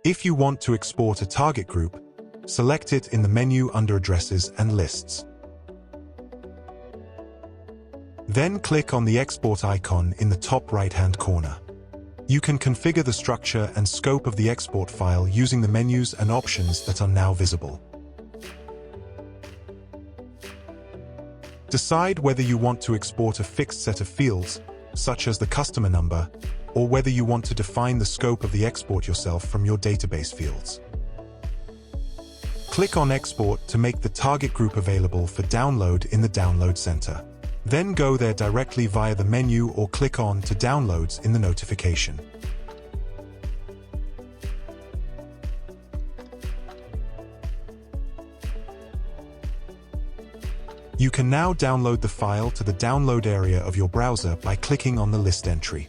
If you want to export a target group, select it in the menu under Addresses and Lists. Then click on the export icon in the top right-hand corner. You can configure the structure and scope of the export file using the menus and options that are now visible. Decide whether you want to export a fixed set of fields, such as the customer number, or whether you want to define the scope of the export yourself from your database fields. Click on Export to make the target group available for download in the Download Center. Then go there directly via the menu or click on to Downloads in the notification. You can now download the file to the download area of your browser by clicking on the list entry.